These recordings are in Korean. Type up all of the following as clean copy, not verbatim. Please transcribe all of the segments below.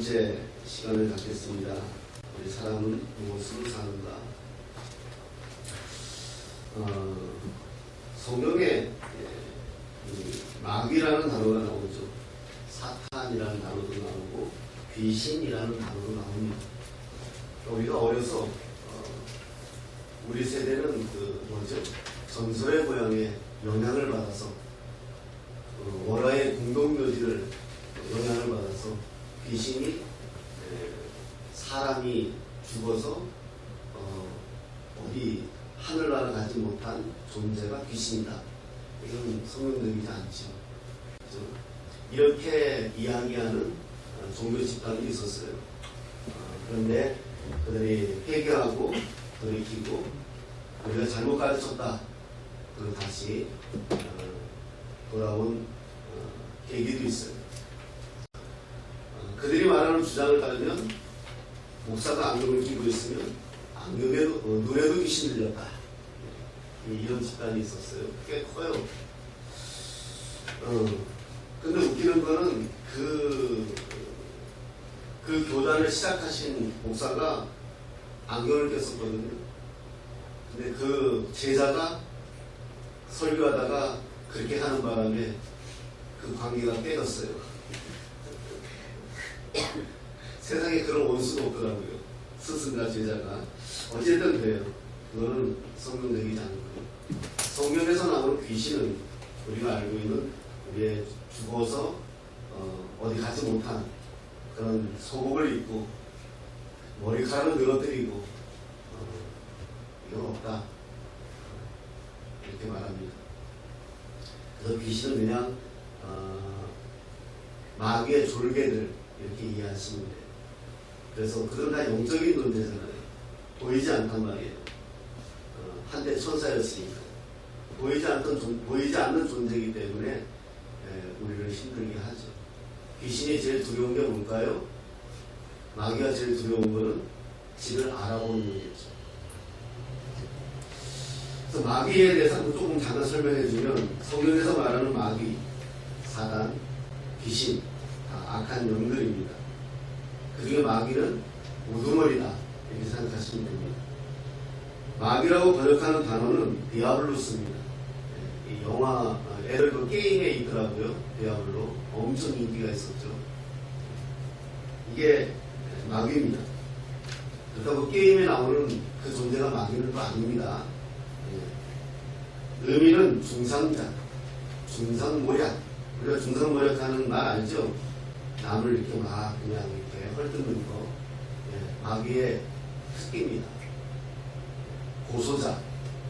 번째 시간을 갖겠습니다. 우리 사람은 무엇으로 사는가? 성경에 마귀라는 단어가 나오죠. 사탄이라는 단어도 나오고 귀신이라는 단어도 나옵니다. 우리가 어려서 우리 세대는 전설의 고향에 영향을 받아서 월화의 공동묘지를 영향을 받아서 귀신이 사람이 죽어서 어디 하늘나라 가지 못한 존재가 귀신이다. 이건 성경적이지 않죠. 그렇죠? 이렇게 이야기하는 종교 집단이 있었어요. 그런데 그들이 회개하고 돌이키고 우리가 잘못 가르쳤다. 그리고 다시 돌아온 계기도 있어요. 그들이 말하는 주장을 따르면 목사가 안경을 끼고 있으면 눈에도 귀신 들렸다. 이런 집단이 있었어요. 꽤 커요. 근데 웃기는 거는 그 교단을 시작하신 목사가 안경을 꼈었거든요. 근데 그 제자가 설교하다가 그렇게 하는 바람에 그 관계가 깨졌어요. 세상에 그런 원수가 없더라고요. 스승과 제자가. 어쨌든 그래요. 그거는 성경적이지 않고요. 성경에서 나오는 귀신은 우리가 알고 있는 우리의 죽어서 어디 가지 못한 그런 속옷을 입고 머리카락을 늘어뜨리고 이건 없다. 이렇게 말합니다. 그래서 귀신은 그냥 마귀의 졸개들 이렇게 이해하시면 돼요. 그래서 그들은 다 영적인 존재잖아요. 보이지 않단 말이에요. 한때 천사였으니까. 보이지 않는 존재이기 때문에 우리를 힘들게 하죠. 귀신이 제일 두려운 게 뭘까요? 마귀가 제일 두려운 거는 지를 알아보는 거겠죠. 그래서 마귀에 대해서 조금 잠깐 설명해 주면 성경에서 말하는 마귀, 사단, 귀신, 다 악한 영들입니다. 그 중에 마귀는 우두머리다 이렇게 생각하시면 됩니다. 마귀라고 번역하는 단어는 디아블로스입니다. 이 영화 애들도 게임에 있더라고요. 디아블로 엄청 인기가 있었죠. 이게 마귀입니다. 그렇다고 게임에 나오는 그 존재가 마귀는 또 아닙니다. 의미는 중상자, 중상모략. 우리가 중상모략하는 말 알죠? 남을 이렇게 막 그냥 이렇게 헐뜯는 거. 마귀의 특기입니다. 고소자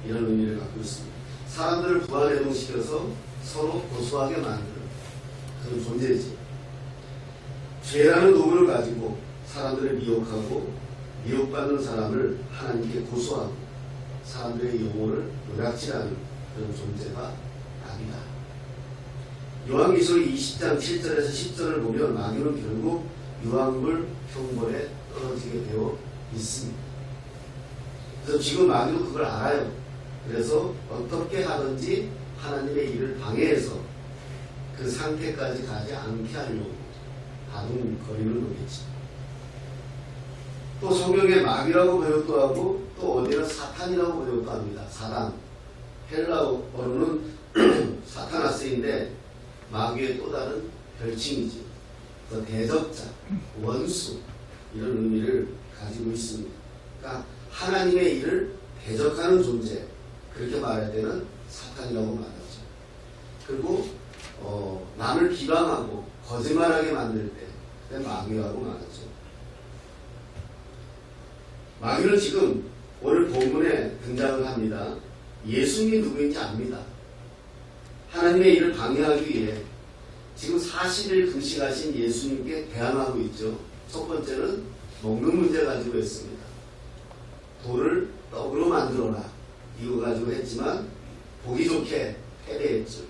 이런 의미를 갖고 있습니다. 사람들을 부활해동시켜서 서로 고소하게 만드는 그런 존재지. 죄라는 도구를 가지고 사람들을 미혹하고 미혹받는 사람을 하나님께 고소하고 사람들의 영혼을 노략질하는 그런 존재가 마귀다. 요한계시록 20장 7절에서 10절을 보면 마귀는 결국 유황물 형벌에 떨어지게 되어 있습니다. 그래서 지금 마귀도 그걸 알아요. 그래서 어떻게 하든지 하나님의 일을 방해해서 그 상태까지 가지 않게 하려고 바둥거리는 거겠지. 또 성경에 마귀라고 번역도 하고 또 어디는 사탄이라고 번역도 합니다. 사단. 헬라어로는 사타나스인데 마귀의 또 다른 별칭이지. 그 대적자, 원수 이런 의미를 가지고 있습니다. 그러니까 하나님의 일을 대적하는 존재 그렇게 말할 때는 사탄이라고 말하죠. 그리고 남을 비방하고 거짓말하게 만들 때 그때 마귀라고 말하죠. 마귀는 지금 오늘 본문에 등장을 합니다. 예수님이 누구인지 압니다. 하나님의 일을 방해하기 위해 지금 40일 금식하신 예수님께 대항하고 있죠. 첫 번째는 먹는 문제 가지고 했습니다. 돌을 떡으로 만들어라. 이거 가지고 했지만 보기 좋게 패배했죠.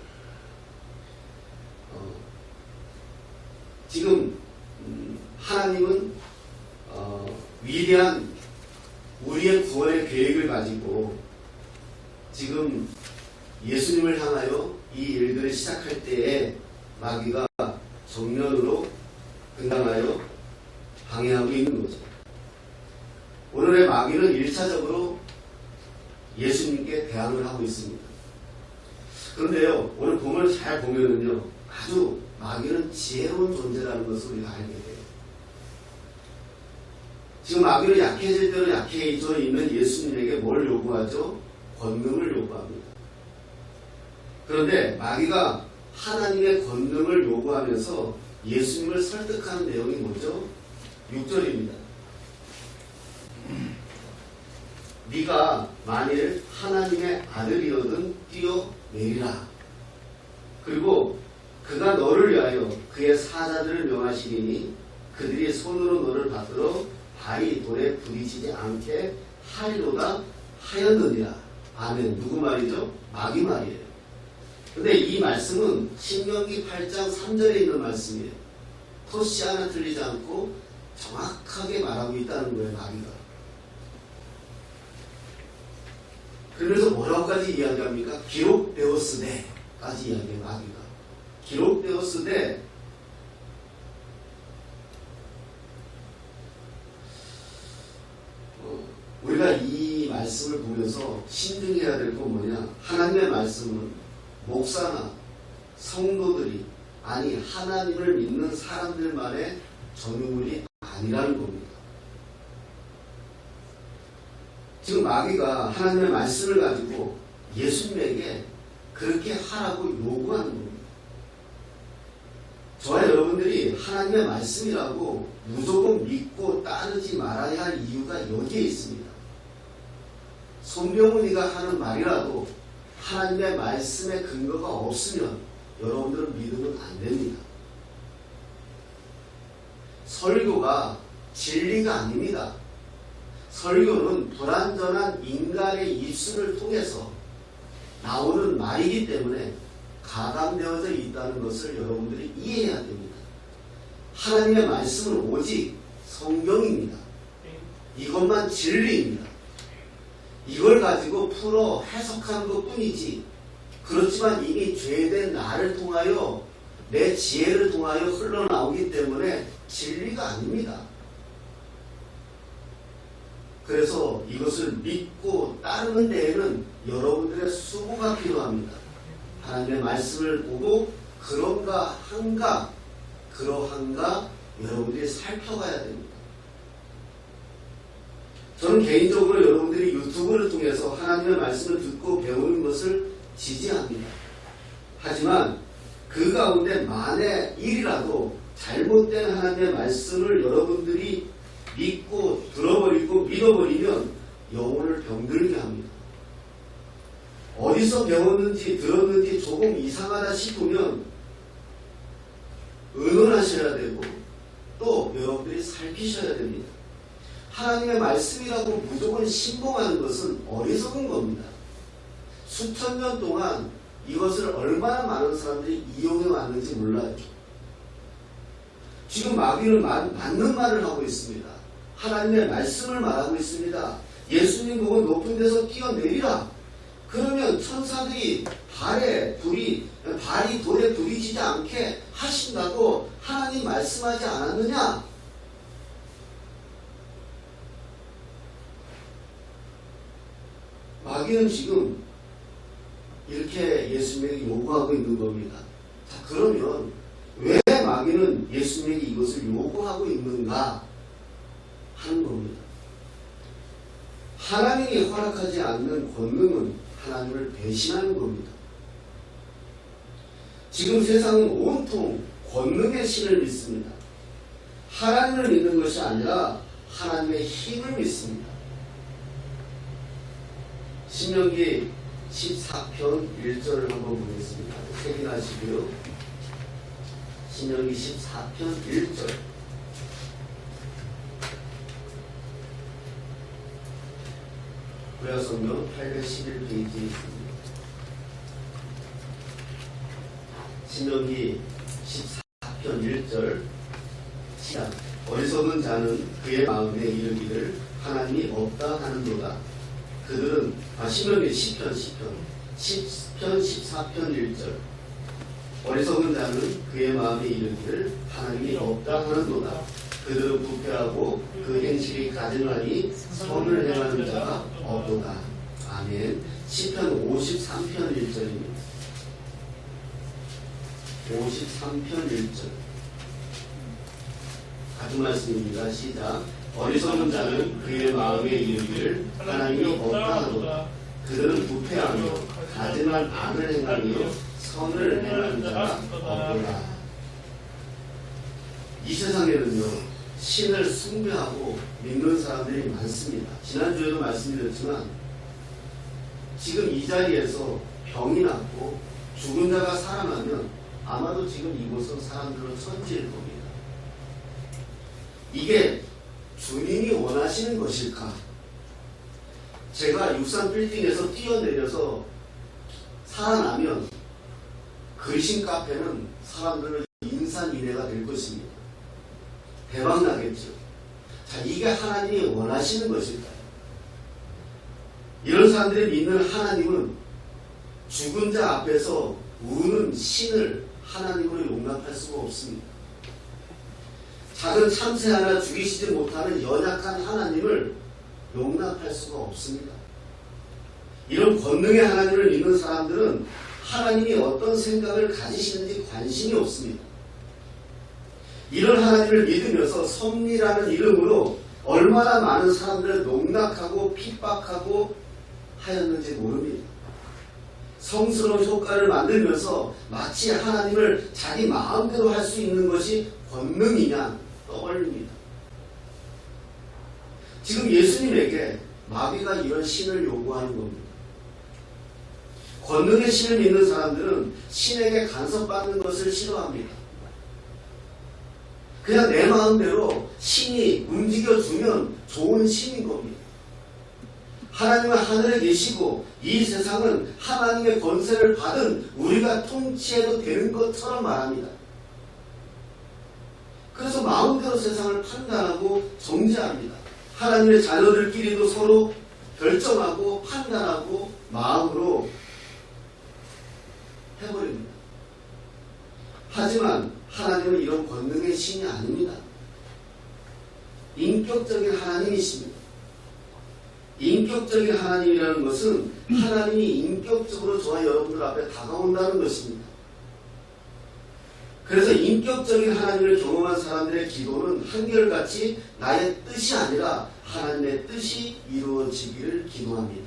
지금 하나님은 위대한 우리의 구원의 계획을 가지고 지금 예수님을 향하여 이 일들을 시작할 때에 마귀가 정면으로 등장하여 방해하고 있는 거죠. 오늘의 마귀는 1차적으로 예수님께 대항을 하고 있습니다. 그런데요, 오늘 본문을 잘 보면은요, 아주 마귀는 지혜로운 존재라는 것을 우리가 알게 돼요. 지금 마귀는 약해질 대로 약해져 있는 예수님에게 뭘 요구하죠? 권능을 요구합니다. 그런데 마귀가 하나님의 권능을 요구하면서 예수님을 설득하는 내용이 뭐죠? 6절입니다. 네가 만일 하나님의 아들이거든 뛰어내리라. 그리고 그가 너를 위하여 그의 사자들을 명하시리니 그들이 손으로 너를 받들어 발이 돌에 부딪히지 않게 하리로다 하였느니라. 아멘. 누구 말이죠? 마귀 말이에요. 근데 이 말씀은 신명기 8장 3절에 있는 말씀이에요. 토시 하나 틀리지 않고 정확하게 말하고 있다는 거예요, 마귀가. 그러면서 뭐라고까지 이야기합니까? 기록되었으되까지 이야기해요, 마귀가. 기록되었으되 우리가 이 말씀을 보면서 신중해야 될 건 뭐냐? 하나님의 말씀은 목사나 성도들이, 아니 하나님을 믿는 사람들만의 전유물이 아니라는 겁니다. 지금 마귀가 하나님의 말씀을 가지고 예수님에게 그렇게 하라고 요구하는 겁니다. 저와 여러분들이 하나님의 말씀이라고 무조건 믿고 따르지 말아야 할 이유가 여기에 있습니다. 손병훈이가 하는 말이라도 하나님의 말씀의 근거가 없으면 여러분들은 믿으면 안 됩니다. 설교가 진리가 아닙니다. 설교는 불완전한 인간의 입술을 통해서 나오는 말이기 때문에 가감되어져 있다는 것을 여러분들이 이해해야 됩니다. 하나님의 말씀은 오직 성경입니다. 이것만 진리입니다. 이걸 가지고 풀어 해석하는 것 뿐이지, 그렇지만 이미 죄된 나를 통하여 내 지혜를 통하여 흘러나오기 때문에 진리가 아닙니다. 그래서 이것을 믿고 따르는 데에는 여러분들의 수고가 필요합니다. 하나님의 말씀을 보고 그런가 한가, 그러한가 여러분들이 살펴가야 됩니다. 저는 개인적으로 여러분들이 유튜브를 통해서 하나님의 말씀을 듣고 배우는 것을 지지합니다. 하지만 그 가운데 만에 일이라도 잘못된 하나님의 말씀을 여러분들이 믿고 들어버리고 믿어버리면 영혼을 병들게 합니다. 어디서 배웠는지 들었는지 조금 이상하다 싶으면 의논하셔야 되고 또 여러분들이 살피셔야 됩니다. 하나님의 말씀이라고 무조건 신봉하는 것은 어리석은 겁니다. 수천 년 동안 이것을 얼마나 많은 사람들이 이용해 왔는지 몰라요. 지금 마귀는 맞는 말을 하고 있습니다. 하나님의 말씀을 말하고 있습니다. 예수님 보고 높은 데서 뛰어내리라. 그러면 천사들이 발이 돌에 부딪히지 않게 하신다고 하나님 말씀하지 않았느냐? 마귀는 지금 이렇게 예수님에게 요구하고 있는 겁니다. 자, 그러면 왜 마귀는 예수님에게 이것을 요구하고 있는가 하는 겁니다. 하나님이 허락하지 않는 권능은 하나님을 배신하는 겁니다. 지금 세상은 온통 권능의 신을 믿습니다. 하나님을 믿는 것이 아니라 하나님의 힘을 믿습니다. 신명기 14편 1절을 한번 보겠습니다. 확인하시고요. 신명기 14편 1절. 구약성경 811페이지에 있습니다. 신명기 14편 1절 시작. 어리석은 자는 그의 마음에 이르기를 하나님이 없다 하는도다. 그들은 신명기 10편 14편 1절. 어리석은 자는 그의 마음에 이르기를 하나님이 없다 하는도다. 그들은 부패하고 그 행실이 가증하니 선을 행하는 자가 없도다. 아멘. 시편 53편 1절입니다. 53편 1절. 같은 말씀입니다. 시작. 어리석은 자는 그의 마음에 이르기를 하나님이 없다 하도다. 그들은 부패하며 가증한 악을 행하며 선을 행하는 자가 없도다. 이 세상에는요, 신을 숭배하고 믿는 사람들이 많습니다. 지난주에도 말씀드렸지만 지금 이 자리에서 병이 낫고 죽은 자가 살아나면 아마도 지금 이곳은 사람들로 천지일 겁니다. 이게 주님이 원하시는 것일까? 제가 63 빌딩에서 뛰어내려서 살아나면 글심 카페는 사람들은 인산인해가 될 것입니다. 대박 나겠죠. 자, 이게 하나님이 원하시는 것일까요? 이런 사람들이 믿는 하나님은 죽은 자 앞에서 우는 신을 하나님으로 용납할 수가 없습니다. 작은 참새 하나 죽이시지 못하는 연약한 하나님을 용납할 수가 없습니다. 이런 권능의 하나님을 믿는 사람들은 하나님이 어떤 생각을 가지시는지 관심이 없습니다. 이런 하나님을 믿으면서 섭리라는 이름으로 얼마나 많은 사람들을 농락하고 핍박하고 하였는지 모릅니다. 성스러운 효과를 만들면서 마치 하나님을 자기 마음대로 할 수 있는 것이 권능이냐 떠올립니다. 지금 예수님에게 마귀가 이런 신을 요구하는 겁니다. 권능의 신을 믿는 사람들은 신에게 간섭받는 것을 싫어합니다. 그냥 내 마음대로 신이 움직여주면 좋은 신인 겁니다. 하나님은 하늘에 계시고 이 세상은 하나님의 권세를 받은 우리가 통치해도 되는 것처럼 말합니다. 그래서 마음대로 세상을 판단하고 정죄합니다. 하나님의 자녀들끼리도 서로 결정하고 판단하고 마음으로 해버립니다. 하지만 하나님은 이런 권능의 신이 아닙니다. 인격적인 하나님이십니다. 인격적인 하나님이라는 것은 하나님이 인격적으로 저와 여러분들 앞에 다가온다는 것입니다. 그래서 인격적인 하나님을 경험한 사람들의 기도는 한결같이 나의 뜻이 아니라 하나님의 뜻이 이루어지기를 기도합니다.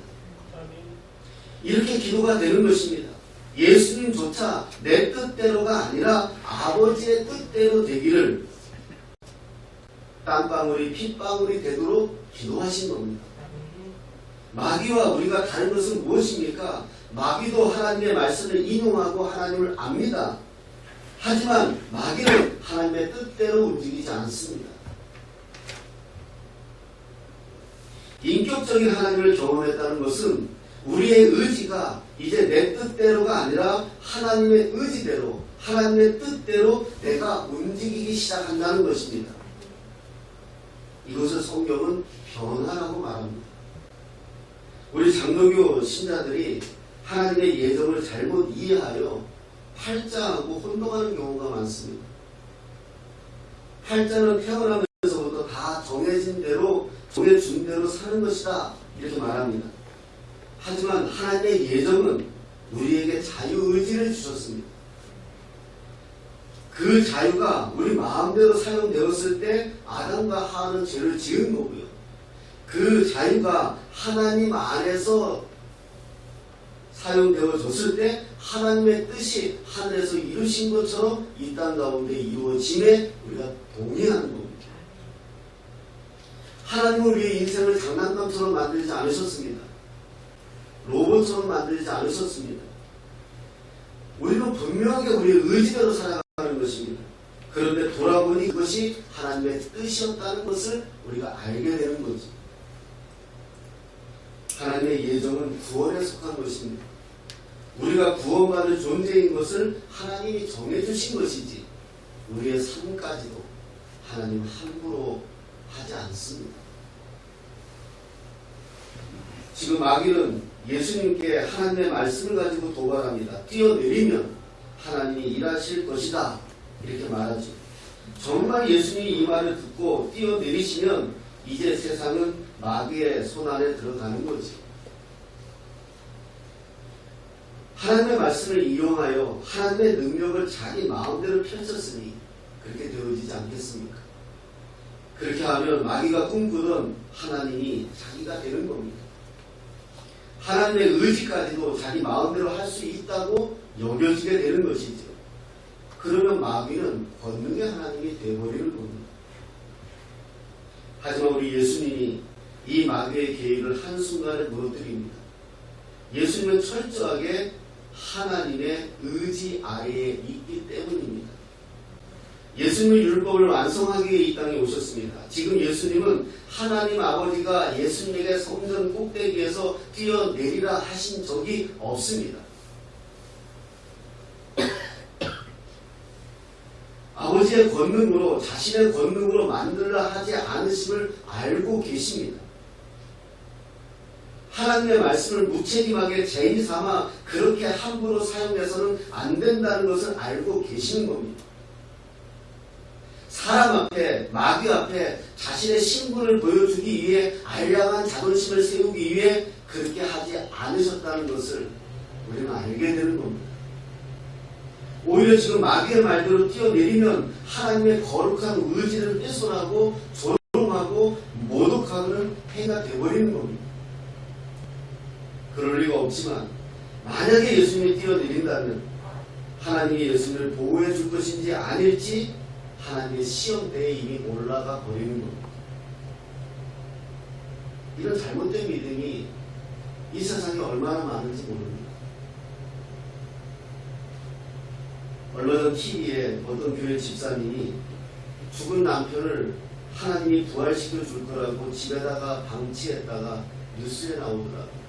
이렇게 기도가 되는 것입니다. 예수님조차 내 뜻대로가 아니라 아버지의 뜻대로 되기를 땀방울이 핏방울이 되도록 기도하신 겁니다. 마귀와 우리가 다른 것은 무엇입니까? 마귀도 하나님의 말씀을 인용하고 하나님을 압니다. 하지만 마귀는 하나님의 뜻대로 움직이지 않습니다. 인격적인 하나님을 경험했다는 것은 우리의 의지가 이제 내 뜻대로가 아니라 하나님의 의지대로, 하나님의 뜻대로 내가 움직이기 시작한다는 것입니다. 이것을 성경은 변화라고 말합니다. 우리 장로교 신자들이 하나님의 예정을 잘못 이해하여 팔자하고 혼동하는 경우가 많습니다. 팔자는 태어나면서부터 다 정해진 대로, 정해준 대로 사는 것이다 이렇게 말합니다. 하지만 하나님의 예정은 우리에게 자유의지를 주셨습니다. 그 자유가 우리 마음대로 사용되었을 때 아담과 하와는 죄를 지은 거고요. 그 자유가 하나님 안에서 사용되어졌을 때 하나님의 뜻이 하늘에서 이루신 것처럼 이 땅 가운데 이루어짐에 우리가 동의하는 겁니다. 하나님은 우리의 인생을 장난감처럼 만들지 않으셨습니다. 로봇처럼 만들지 않으셨습니다. 우리는 분명하게 우리의 의지대로 살아가는 것입니다. 그런데 돌아보니 그것이 하나님의 뜻이었다는 것을 우리가 알게 되는 거죠. 하나님의 예정은 구원에 속한 것입니다. 우리가 구원받을 존재인 것을 하나님이 정해주신 것이지 우리의 삶까지도 하나님 함부로 하지 않습니다. 지금 마귀는 예수님께 하나님의 말씀을 가지고 도발합니다. 뛰어내리면 하나님이 일하실 것이다 이렇게 말하죠. 정말 예수님이 이 말을 듣고 뛰어내리시면 이제 세상은 마귀의 손안에 들어가는 거지. 하나님의 말씀을 이용하여 하나님의 능력을 자기 마음대로 펼쳤으니 그렇게 되어지지 않겠습니까? 그렇게 하면 마귀가 꿈꾸던 하나님이 자기가 되는 겁니다. 하나님의 의지까지도 자기 마음대로 할 수 있다고 여겨지게 되는 것이죠. 그러면 마귀는 권능의 하나님이 되어버리는 겁니다. 하지만 우리 예수님이 이 마귀의 계획을 한순간에 무너뜨립니다. 예수님은 철저하게 하나님의 의지 아래에 있기 때문입니다. 예수님은 율법을 완성하기 위해 이 땅에 오셨습니다. 지금 예수님은 하나님 아버지가 예수님에게 성전 꼭대기에서 뛰어내리라 하신 적이 없습니다. 아버지의 권능으로, 자신의 권능으로 만들라 하지 않으심을 알고 계십니다. 하나님의 말씀을 무책임하게 죄인 삼아 그렇게 함부로 사용해서는 안 된다는 것을 알고 계시는 겁니다. 사람 앞에, 마귀 앞에 자신의 신분을 보여주기 위해 알량한 자존심을 세우기 위해 그렇게 하지 않으셨다는 것을 우리는 알게 되는 겁니다. 오히려 지금 마귀의 말대로 뛰어내리면 하나님의 거룩한 의지를 훼손하고 조롱하고 모독하는 행위가 되어버리는 겁니다. 그럴 리가 없지만 만약에 예수님이 뛰어내린다면 하나님이 예수님을 보호해 줄 것인지 아닐지 하나님의 시험대에 이미 올라가 버리는 겁니다. 이런 잘못된 믿음이 이 세상에 얼마나 많은지 모릅니다. 얼마 전 TV에 어떤 교회 집사님이 죽은 남편을 하나님이 부활시켜 줄 거라고 집에다가 방치했다가 뉴스에 나오더라고요.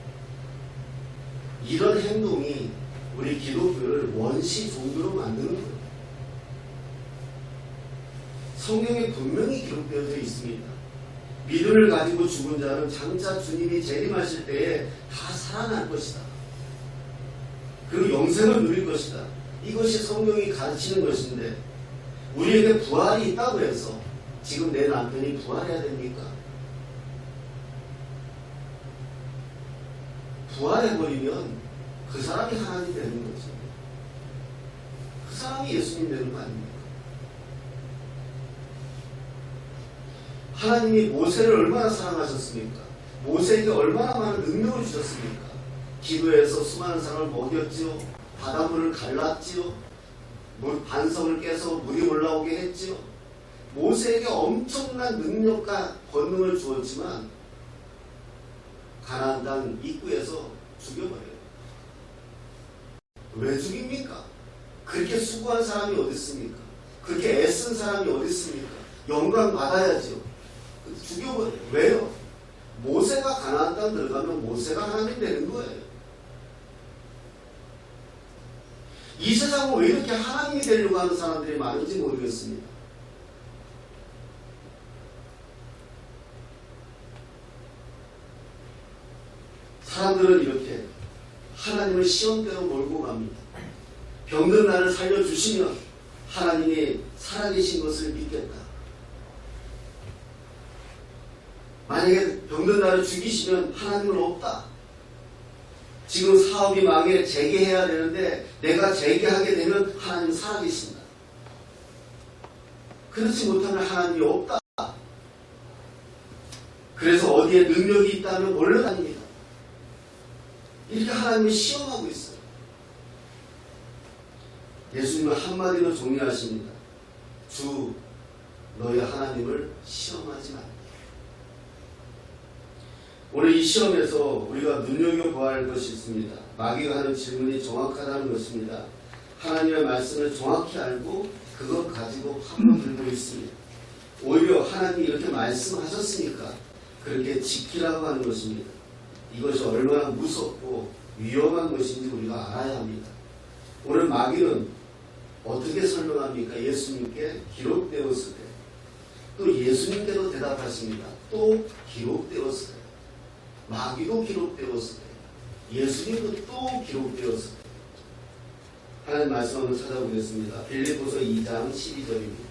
이런 행동이 우리 기독교를 원시 종교로 만드는 거예요. 성경에 분명히 기록되어져 있습니다. 믿음을 가지고 죽은 자는 장차 주님이 재림하실 때에 다 살아날 것이다. 그리고 영생을 누릴 것이다. 이것이 성경이 가르치는 것인데 우리에게 부활이 있다고 해서 지금 내 남편이 부활해야 됩니까? 부활해버리면 그 사람이 하나님 되는 거지. 그 사람이 예수님 되는 거 아닙니까? 하나님이 모세를 얼마나 사랑하셨습니까? 모세에게 얼마나 많은 능력을 주셨습니까? 기도해서 수많은 사람을 먹였지요. 바닷물을 갈랐지요. 반석을 깨서 물이 올라오게 했지요. 모세에게 엄청난 능력과 권능을 주었지만 가나안 땅 입구에서 죽여버려요. 왜 죽입니까? 그렇게 수고한 사람이 어디 있습니까? 그렇게 애쓴 사람이 어디 있습니까? 영광 받아야죠. 죽여버려요. 왜요? 모세가 가나안 땅 들어가면 모세가 하나님 되는 거예요. 이 세상은 왜 이렇게 하나님이 되려고 하는 사람들이 많은지 모르겠습니다. 사람들은 이렇게 하나님을 시험대로 몰고 갑니다. 병든 나를 살려주시면 하나님이 살아계신 것을 믿겠다. 만약에 병든 나를 죽이시면 하나님은 없다. 지금 사업이 망해 재개해야 되는데 내가 재개하게 되면 하나님 살아계신다. 그렇지 못하면 하나님이 없다. 그래서 어디에 능력이 있다면 몰려다닙니다. 이렇게 하나님을 시험하고 있어요. 예수님은 한마디로 정리하십니다. 주 너희 하나님을 시험하지 마. 오늘 이 시험에서 우리가 눈여겨봐야 할 것이 있습니다. 마귀가 하는 질문이 정확하다는 것입니다. 하나님의 말씀을 정확히 알고 그것 가지고 파고들고 있습니다. 오히려 하나님이 이렇게 말씀하셨으니까 그렇게 지키라고 하는 것입니다. 이것이 얼마나 무섭고 위험한 것인지 우리가 알아야 합니다. 오늘 마귀는 어떻게 설명합니까? 예수님께 기록되었을 때. 또 예수님께도 대답하십니다. 또 기록되었을 때. 마귀도 기록되었을 때. 예수님도 또 기록되었을 때. 하나님 말씀 한번 찾아보겠습니다. 빌립보서 2장 12절입니다.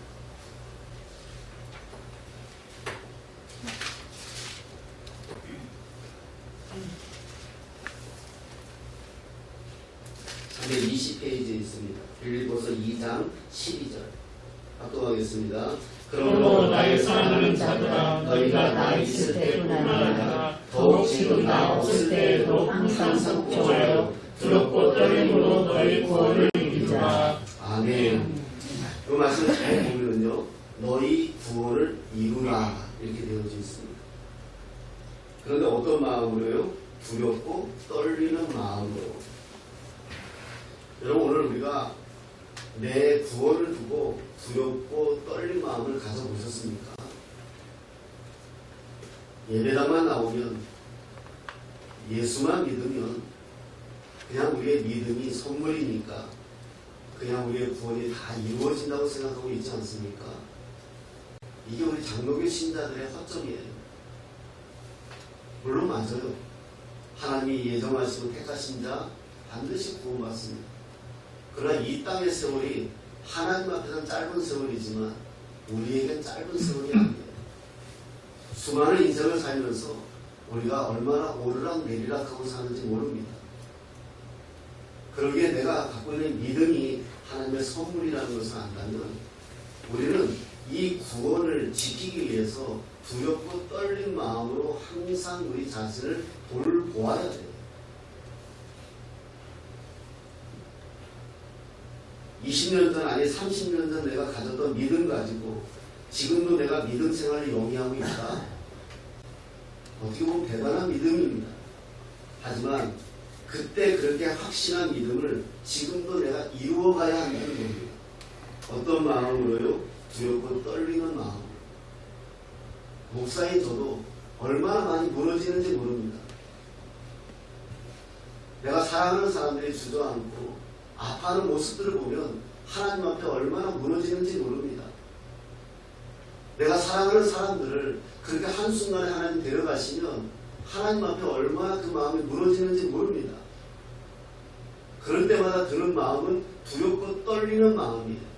220페이지에 있습니다. 빌립보서 2장 12절. 합독하겠습니다. 그러므로 나의 사랑하는 자들아 너희가 나 있을 때뿐 아니라 더욱 지금 나 없을 때에도 항상 속죄하여 두렵고 떨림으로 너희 구원을 이루라. 아멘. 그 말씀을 잘 보면요, 너희 구원을 이루라 이렇게 되어져 있습니다. 그런데 어떤 마음으로요? 두렵고 떨리는 마음으로. 여러분, 오늘 우리가 내 구원을 두고 두렵고 떨린 마음을 가져보셨습니까? 예배당만 나오면, 예수만 믿으면 그냥 우리의 믿음이 선물이니까 그냥 우리의 구원이 다 이루어진다고 생각하고 있지 않습니까? 이게 우리 장로교 신자들의 허점이에요. 물론 맞아요. 하나님이 예정하시고 택하신 자 반드시 구원받습니다. 그러나 이 땅의 세월이 하나님 앞에서는 짧은 세월이지만 우리에겐 짧은 세월이 아니에요. 수많은 인생을 살면서 우리가 얼마나 오르락 내리락하고 사는지 모릅니다. 그러기에 내가 갖고 있는 믿음이 하나님의 선물이라는 것을 안다면 우리는 이 구원을 지키기 위해서 두렵고 떨린 마음으로 항상 우리 자신을 돌보아야 돼요. 20년 전 아니 30년 전 내가 가졌던 믿음 가지고 지금도 내가 믿음 생활을 영위하고 있다. 어떻게 보면 대단한 믿음입니다. 하지만 그때 그렇게 확신한 믿음을 지금도 내가 이루어가야 한다는 겁니다. 어떤 마음으로요? 두렵고 떨리는 마음. 목사인 저도 얼마나 많이 무너지는지 모릅니다. 내가 사랑하는 사람들이 주저앉고 아파하는 모습들을 보면 하나님 앞에 얼마나 무너지는지 모릅니다. 내가 사랑하는 사람들을 그렇게 한순간에 하나님 데려가시면 하나님 앞에 얼마나 그 마음이 무너지는지 모릅니다. 그럴 때마다 드는 마음은 두렵고 떨리는 마음이에요.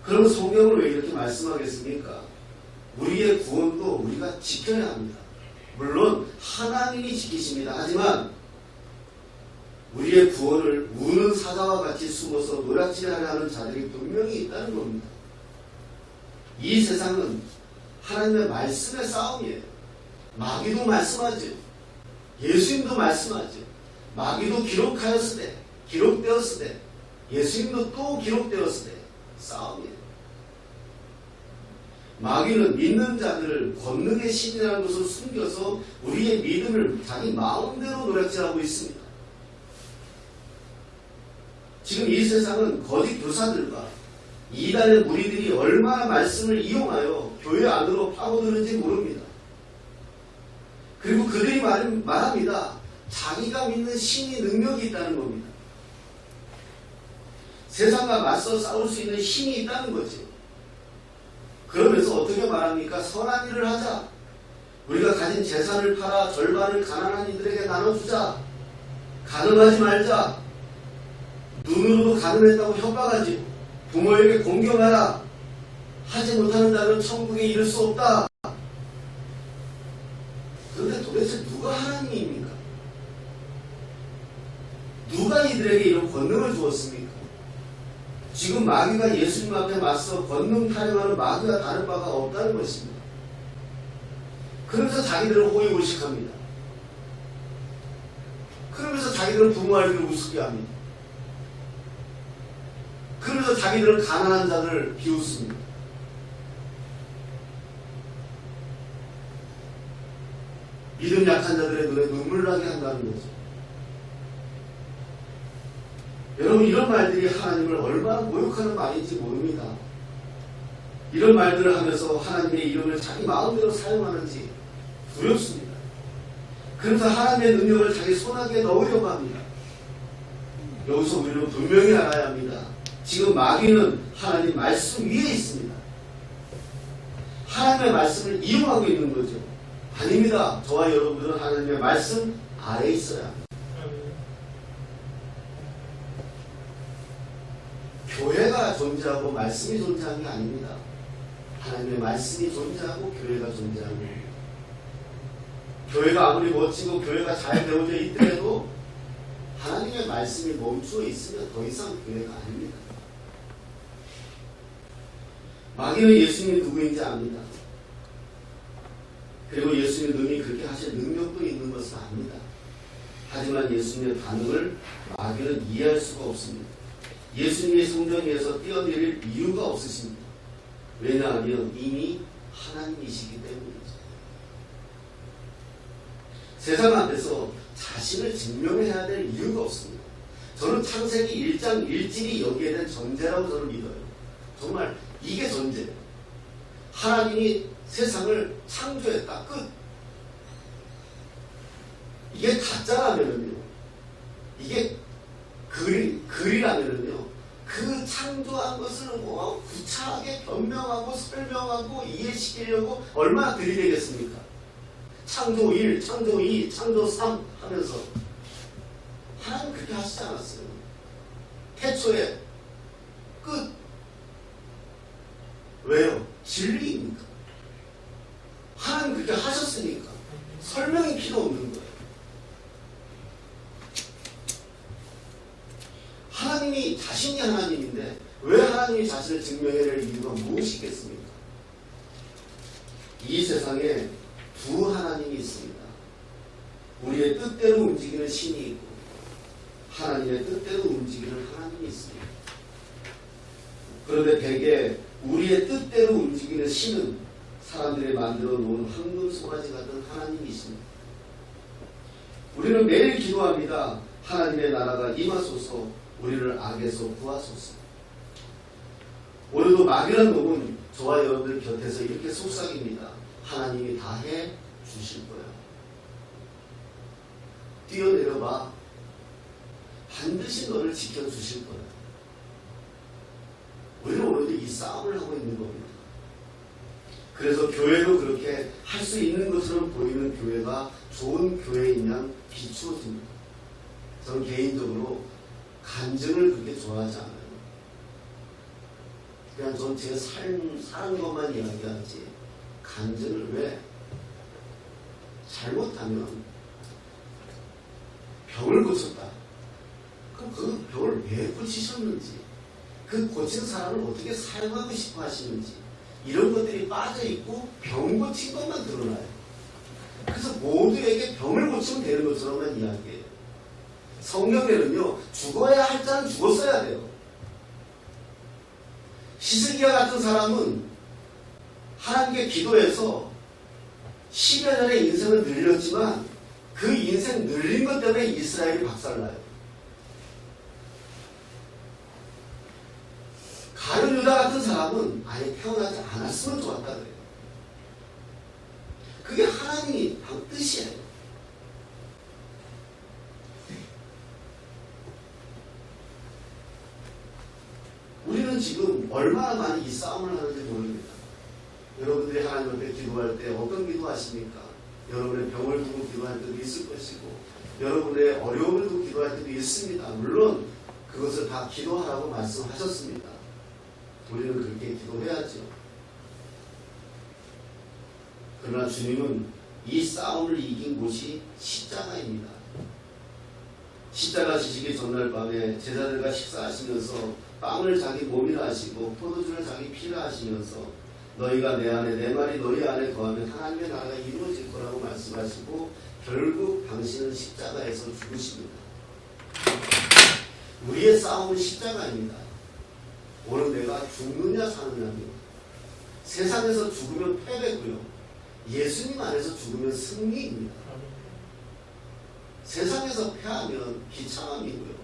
그럼 성경을 왜 이렇게 말씀하겠습니까? 우리의 구원도 우리가 지켜야 합니다. 물론 하나님이 지키십니다. 하지만 우리의 구원을 우는 사자와 같이 숨어서 노략질하려 하는 자들이 분명히 있다는 겁니다. 이 세상은 하나님의 말씀의 싸움이에요. 마귀도 말씀하죠. 예수님도 말씀하죠. 마귀도 기록되었으되 예수님도 또 기록되었으되 싸움이에요. 마귀는 믿는 자들을 권능의 신이라는 것을 숨겨서 우리의 믿음을 자기 마음대로 노략질하고 있습니다. 지금 이 세상은 거짓 교사들과 이단의 무리들이 얼마나 말씀을 이용하여 교회 안으로 파고드는지 모릅니다. 그리고 그들이 말합니다. 자기가 믿는 신이 능력이 있다는 겁니다. 세상과 맞서 싸울 수 있는 힘이 있다는 거죠. 그러면서 어떻게 말합니까? 선한 일을 하자. 우리가 가진 재산을 팔아 절반을 가난한 이들에게 나눠주자. 가늠하지 말자. 눈으로도 가늠했다고 협박하지. 부모에게 공경하라. 하지 못하는 자는 천국에 이를 수 없다. 그런데 도대체 누가 하나님입니까? 누가 이들에게 이런 권능을 주었습니까? 지금 마귀가 예수님 앞에 맞서 권능 타령하는 마귀와 다른 바가 없다는 것입니다. 그러면서 자기들을 호의호식합니다. 그러면서 자기들은 부모알기를 우습게 합니다. 그러면서 자기들은 가난한 자들을 비웃습니다. 믿음 약한 자들의 눈에 눈물 나게 한다는 거죠. 여러분, 이런 말들이 하나님을 얼마나 모욕하는 말인지 모릅니다. 이런 말들을 하면서 하나님의 이름을 자기 마음대로 사용하는지 두렵습니다. 그래서 하나님의 능력을 자기 손아귀에 넣으려고 합니다. 여기서 우리는 분명히 알아야 합니다. 지금 마귀는 하나님 말씀 위에 있습니다. 하나님의 말씀을 이용하고 있는 거죠. 아닙니다. 저와 여러분들은 하나님의 말씀 아래에 있어야 합니다. 교회가 존재하고 말씀이 존재하는 게 아닙니다. 하나님의 말씀이 존재하고 교회가 존재하는 거예요. 교회가 아무리 멋지고 교회가 잘 되어져 있더라도 하나님의 말씀이 멈추어 있으면 더 이상 교회가 아닙니다. 마귀는 예수님이 누구인지 압니다. 그리고 예수님이 능히 그렇게 하실 능력도 있는 것을 압니다. 하지만 예수님의 반응을 마귀는 이해할 수가 없습니다. 예수님의 성전 위에서 뛰어내릴 이유가 없으십니다. 왜냐하면 이미 하나님이시기 때문이죠. 세상 앞에서 자신을 증명해야 될 이유가 없습니다. 저는 창세기 1장 1절이 여기에 대한 전제라고 저는 믿어요. 정말 이게 전제예요. 하나님이 세상을 창조했다. 끝. 이게 가짜라면요. 이게 글이라면요. 그 창조한 것을 뭐 구차하게 변명하고 설명하고 이해시키려고 얼마나 들이대겠습니까? 창조 1, 창조 2, 창조 3 하면서 하나님 그렇게 하시지 않았어요. 태초에 끝. 왜요? 진리입니까? 하나님 그렇게 하셨으니까 설명이 필요 없는 거예요. 하나님이 자신이 하나님인데 왜 하나님이 자신을 증명해낼 이유가 무엇이겠습니까? 이 세상에 두 하나님이 있습니다. 우리의 뜻대로 움직이는 신이 있고 하나님의 뜻대로 움직이는 하나님이 있습니다. 그런데 대개 우리의 뜻대로 움직이는 신은 사람들이 만들어 놓은 황금 송아지 같은 하나님이십니다. 우리는 매일 기도합니다. 하나님의 나라가 임하소서, 우리를 악에서 구하소서. 오늘도 마귀란 놈은 저와 여러분들 곁에서 이렇게 속삭입니다. 하나님이 다 해 주실 거야. 뛰어내려봐. 반드시 너를 지켜주실 거야. 우리는 오늘도 이 싸움을 하고 있는 겁니다. 그래서 교회도 그렇게 할 수 있는 것처럼 보이는 교회가 좋은 교회이면 비추어집니다. 저는 개인적으로 간증을 그렇게 좋아하지 않아요. 그냥 전 제 삶 사는 것만 이야기하지 간증을 왜? 잘못하면 병을 고쳤다. 그럼 그 병을 왜 고치셨는지, 그 고친 사람을 어떻게 사용하고 싶어 하시는지, 이런 것들이 빠져있고 병 고친 것만 드러나요. 그래서 모두에게 병을 고치면 되는 것처럼만 이야기해요. 성경에는요, 죽어야 할 자는 죽었어야 돼요. 히스기야 같은 사람은 하나님께 기도해서 10여 년의 인생을 늘렸지만 그 인생 늘린 것 때문에 이스라엘이 박살나요. 가룟 유다 같은 사람은 아예 태어나지 않았으면 좋았다 그래요. 그게 하나님이 한 뜻이에요. 우리는 지금 얼마나 많이 이 싸움을 하는지 모릅니다. 여러분들이 하나님 앞에 기도할 때 어떤 기도하십니까? 여러분의 병을 두고 기도할 때도 있을 것이고 여러분의 어려움을 두고 기도할 때도 있습니다. 물론 그것을 다 기도하라고 말씀하셨습니다. 우리는 그렇게 기도해야죠. 그러나 주님은 이 싸움을 이긴 곳이 십자가입니다. 십자가 지시기 전날 밤에 제자들과 식사하시면서 빵을 자기 몸이라 하시고 포도주를 자기 피라 하시면서 너희가 내 안에 내 말이 너희 안에 거하면 하나님의 나라가 이루어질 거라고 말씀하시고 결국 당신은 십자가에서 죽으십니다. 우리의 싸움은 십자가입니다. 오늘 내가 죽느냐 사느냐입니다. 세상에서 죽으면 패배고요. 예수님 안에서 죽으면 승리입니다. 세상에서 패하면 비참함이고요.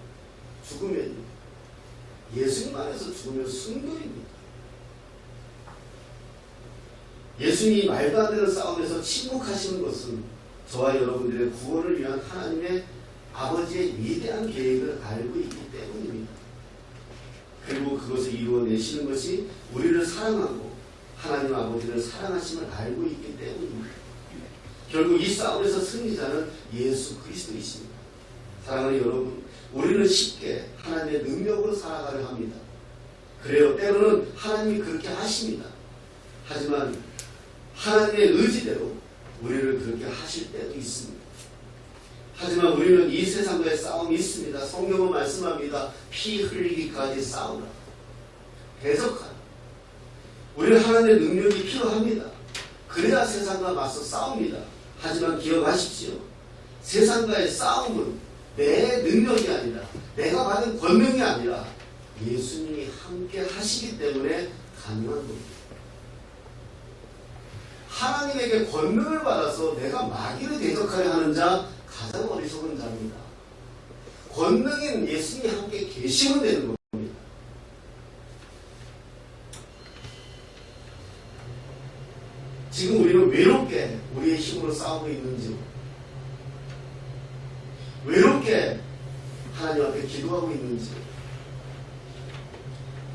죽으면 예수님 안에서 죽으면 순교입니다. 예수님이 말도 안 되는 싸움에서 침묵하시는 것은 저와 여러분들의 구원을 위한 하나님의 아버지의 위대한 계획을 알고 있기 때문입니다. 그리고 그것을 이루어내시는 것이 우리를 사랑하고 하나님 아버지를 사랑하심을 알고 있기 때문입니다. 결국 이 싸움에서 승리자는 예수 그리스도이십니다. 사랑하는 여러분, 우리는 쉽게 하나님의 능력으로 살아가려 합니다. 그래요. 때로는 하나님이 그렇게 하십니다. 하지만 하나님의 의지대로 우리를 그렇게 하실 때도 있습니다. 하지만 우리는 이 세상과의 싸움이 있습니다. 성경은 말씀합니다. 피 흘리기까지 싸우라. 대적하라. 우리는 하나님의 능력이 필요합니다. 그래야 세상과 맞서 싸웁니다. 하지만 기억하십시오. 세상과의 싸움은 내 능력이 아니라 내가 받은 권능이 아니라 예수님이 함께 하시기 때문에 가능한 겁니다. 하나님에게 권능을 받아서 내가 마귀를 대적하려 하는 자 가장 어리석은 자입니다. 권능인 예수님이 함께 계시면 되는 겁니다. 지금 우리는 외롭게 우리의 힘으로 싸우고 있는지, 외롭게 하나님 앞에 기도하고 있는지,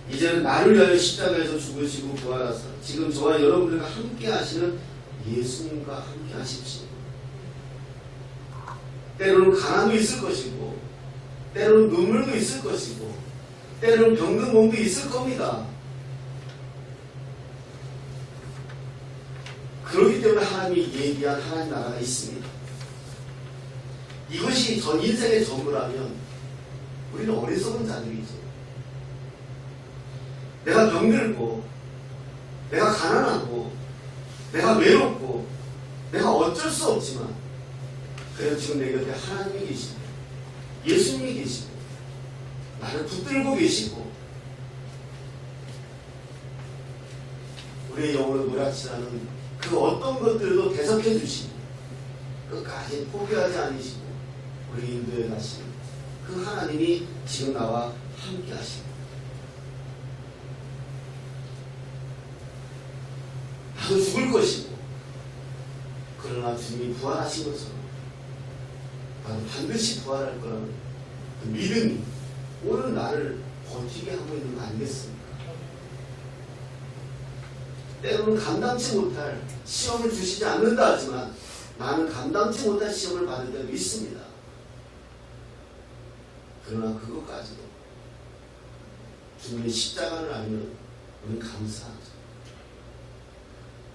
이제는 나를 위하여 십자가에서 죽으시고 부활하사 지금 저와 여러분들과 함께 하시는 예수님과 함께 하십시오. 때로는 가난도 있을 것이고, 때로는 눈물도 있을 것이고, 때로는 병든 몸도 있을 겁니다. 그렇기 때문에 하나님이 예비한 하나님 나라가 있습니다. 이것이 전 인생의 전부라면 우리는 어리석은 자들이죠. 내가 병들고, 내가 가난하고, 내가 외롭고, 내가 어쩔 수 없지만, 그래도 지금 내 곁에 하나님이 계시고, 예수님이 계시고, 나를 붙들고 계시고, 우리의 영혼을 노랗지라는 그 어떤 것들도 대적해 주시고, 끝까지 포기하지 않으시고, 우리 인도에 가시는 그 하나님이 지금 나와 함께 하시고, 나도 죽을 것이고, 그러나 주님이 부활하신 것처럼 나는 반드시 부활할 거라는 그 믿음이 오늘 나를 버티게 하고 있는 거 아니겠습니까? 때로는 감당치 못할 시험을 주시지 않는다 하지만 나는 감당치 못할 시험을 받을 때도 있습니다. 그러나 그것까지도 주님의 십자가를 알면 우리는 감사하죠.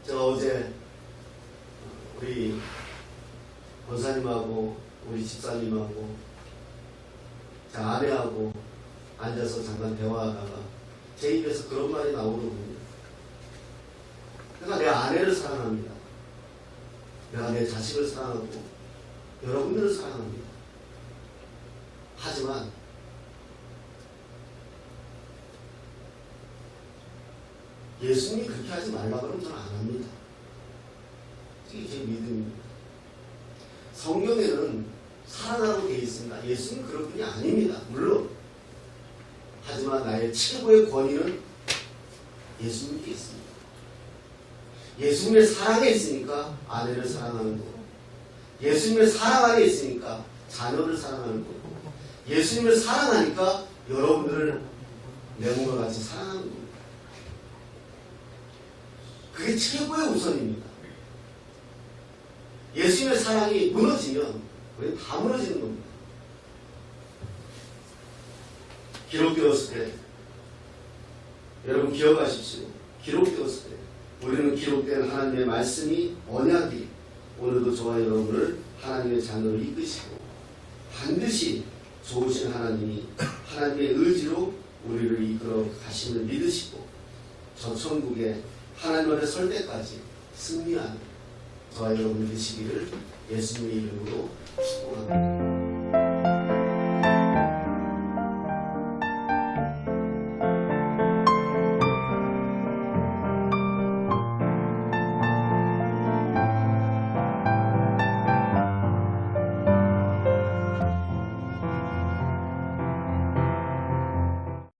제가 어제 우리 권사님하고 우리 집사님하고 제 아내하고 앉아서 잠깐 대화하다가 제 입에서 그런 말이 나오더군요. 내가 내 아내를 사랑합니다. 내가 내 자식을 사랑하고 여러분들을 사랑합니다. 하지만 예수님이 그렇게 하지 말라고 그러면 저는 안 합니다. 이게 제 믿음입니다. 성경에는 사랑하라고 되어 있습니다. 예수님은 그런 분이 아닙니다. 물론. 하지만 나의 최고의 권위는 예수님께 있습니다. 예수님의 사랑에 있으니까 아내를 사랑하는 거고, 예수님의 사랑 안에 있으니까 자녀를 사랑하는 거고, 예수님을 사랑하니까 여러분들을 내 몸과 같이 사랑하는 겁니다. 그게 최고의 우선입니다. 예수님의 사랑이 무너지면 우리는 다 무너지는 겁니다. 기록되었을 때, 여러분 기억하십시오. 기록되었을 때 우리는 기록된 하나님의 말씀이 언약이 오늘도 저와 여러분을 하나님의 자녀로 이끄시고 반드시 좋으신 하나님이 하나님의 의지로 우리를 이끌어 가심을 믿으시고 저 천국에 하나님 앞에 설 때까지 승리하는 저와 여러분이 되시기를 예수님의 이름으로 축복합니다.